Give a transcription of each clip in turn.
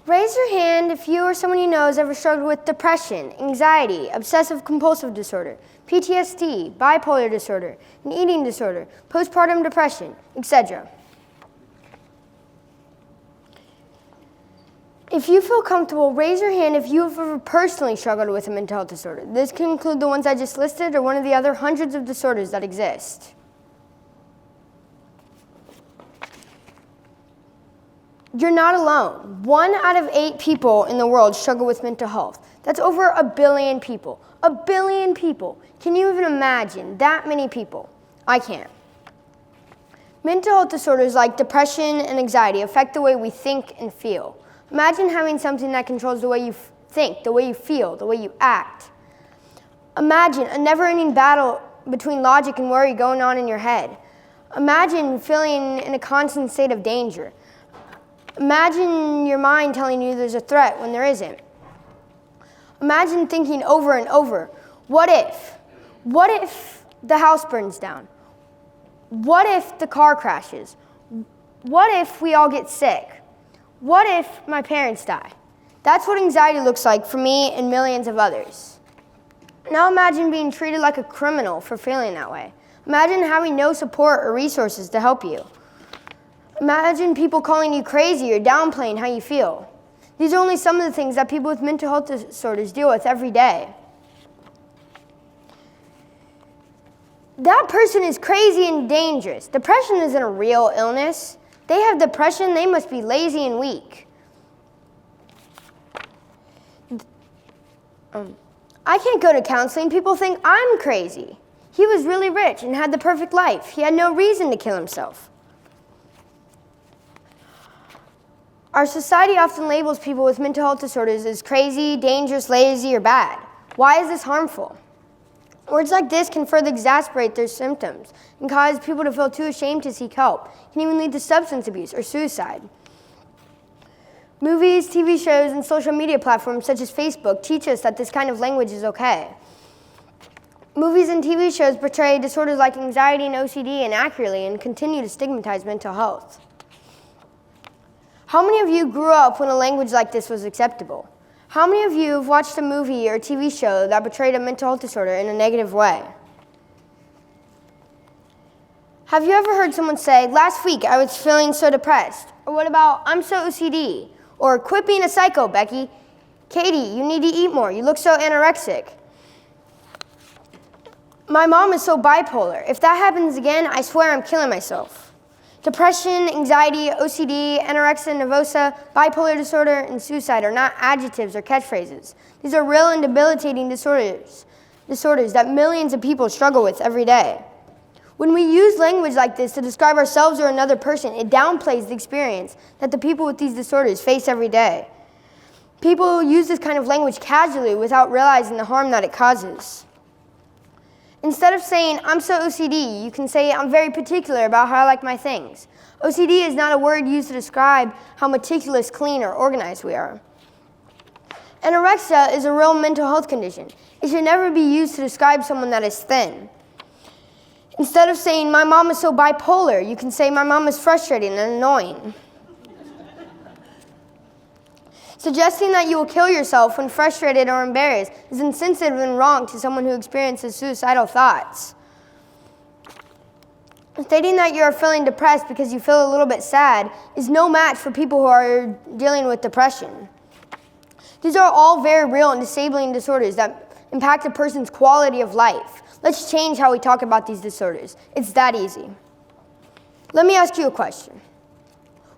Raise your hand if you or someone you know has ever struggled with depression, anxiety, obsessive-compulsive disorder, PTSD, bipolar disorder, an eating disorder, postpartum depression, etc. If you feel comfortable, raise your hand if you have ever personally struggled with a mental health disorder. This can include the ones I just listed or one of the other hundreds of disorders that exist. You're not alone. 1 out of 8 people in the world struggle with mental health. That's over 1 billion people. 1 billion people. Can you even imagine that many people? I can't. Mental health disorders like depression and anxiety affect the way we think and feel. Imagine having something that controls the way you think, the way you feel, the way you act. Imagine a never-ending battle between logic and worry going on in your head. Imagine feeling in a constant state of danger. Imagine your mind telling you there's a threat when there isn't. Imagine thinking over and over, what if? What if the house burns down? What if the car crashes? What if we all get sick? What if my parents die? That's what anxiety looks like for me and millions of others. Now imagine being treated like a criminal for feeling that way. Imagine having no support or resources to help you. Imagine people calling you crazy or downplaying how you feel. These are only some of the things that people with mental health disorders deal with every day. That person is crazy and dangerous. Depression isn't a real illness. They have depression, they must be lazy and weak. I can't go to counseling. People think I'm crazy. He was really rich and had the perfect life. He had no reason to kill himself. Our society often labels people with mental health disorders as crazy, dangerous, lazy, or bad. Why is this harmful? Words like this can further exacerbate their symptoms and cause people to feel too ashamed to seek help. It can even lead to substance abuse or suicide. Movies, TV shows, and social media platforms such as Facebook teach us that this kind of language is okay. Movies and TV shows portray disorders like anxiety and OCD inaccurately and continue to stigmatize mental health. How many of you grew up when a language like this was acceptable? How many of you have watched a movie or TV show that portrayed a mental health disorder in a negative way? Have you ever heard someone say, "Last week I was feeling so depressed"? Or what about, "I'm so OCD"? Or, "Quit being a psycho, Becky." "Katie, you need to eat more. You look so anorexic." "My mom is so bipolar. If that happens again, I swear I'm killing myself." Depression, anxiety, OCD, anorexia nervosa, bipolar disorder, and suicide are not adjectives or catchphrases. These are real and debilitating disorders that millions of people struggle with every day. When we use language like this to describe ourselves or another person, it downplays the experience that the people with these disorders face every day. People use this kind of language casually without realizing the harm that it causes. Instead of saying, "I'm so OCD," you can say, "I'm very particular about how I like my things." OCD is not a word used to describe how meticulous, clean, or organized we are. Anorexia is a real mental health condition. It should never be used to describe someone that is thin. Instead of saying, "My mom is so bipolar," you can say, "My mom is frustrating and annoying." Suggesting that you will kill yourself when frustrated or embarrassed is insensitive and wrong to someone who experiences suicidal thoughts. Stating that you are feeling depressed because you feel a little bit sad is no match for people who are dealing with depression. These are all very real and disabling disorders that impact a person's quality of life. Let's change how we talk about these disorders. It's that easy. Let me ask you a question.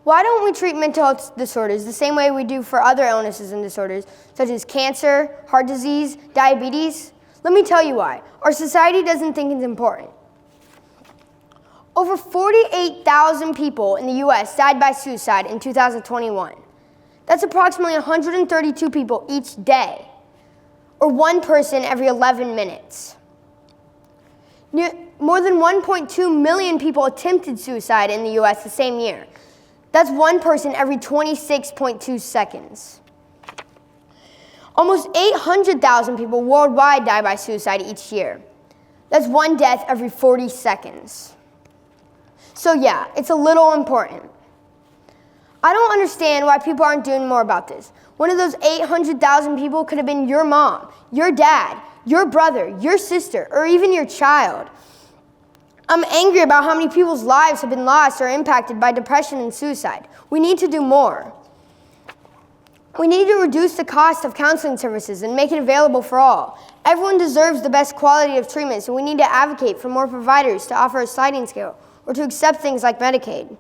Why don't we treat mental health disorders the same way we do for other illnesses and disorders, such as cancer, heart disease, diabetes? Let me tell you why. Our society doesn't think it's important. Over 48,000 people in the U.S. died by suicide in 2021. That's approximately 132 people each day, or one person every 11 minutes. More than 1.2 million people attempted suicide in the U.S. the same year. That's one person every 26.2 seconds. Almost 800,000 people worldwide die by suicide each year. That's one death every 40 seconds. So yeah, it's a little important. I don't understand why people aren't doing more about this. One of those 800,000 people could have been your mom, your dad, your brother, your sister, or even your child. I'm angry about how many people's lives have been lost or impacted by depression and suicide. We need to do more. We need to reduce the cost of counseling services and make it available for all. Everyone deserves the best quality of treatment, so we need to advocate for more providers to offer a sliding scale or to accept things like Medicaid.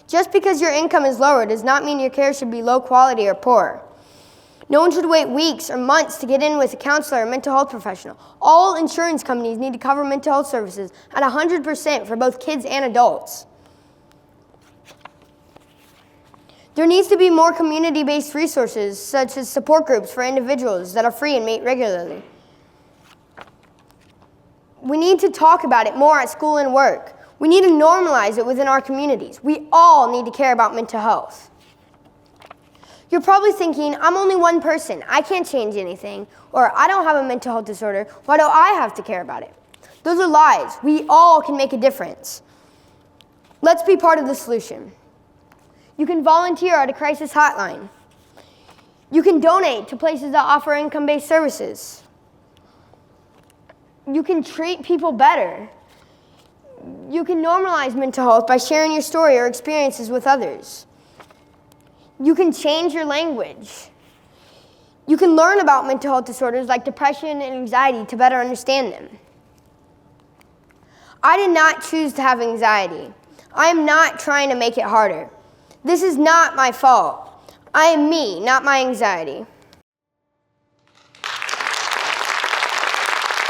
Just because your income is lower does not mean your care should be low quality or poor. No one should wait weeks or months to get in with a counselor or mental health professional. All insurance companies need to cover mental health services at 100% for both kids and adults. There needs to be more community-based resources, such as support groups for individuals that are free and meet regularly. We need to talk about it more at school and work. We need to normalize it within our communities. We all need to care about mental health. You're probably thinking, I'm only one person. I can't change anything. Or I don't have a mental health disorder. Why do I have to care about it? Those are lies. We all can make a difference. Let's be part of the solution. You can volunteer at a crisis hotline. You can donate to places that offer income-based services. You can treat people better. You can normalize mental health by sharing your story or experiences with others. You can change your language. You can learn about mental health disorders like depression and anxiety to better understand them. I did not choose to have anxiety. I am not trying to make it harder. This is not my fault. I am me, not my anxiety.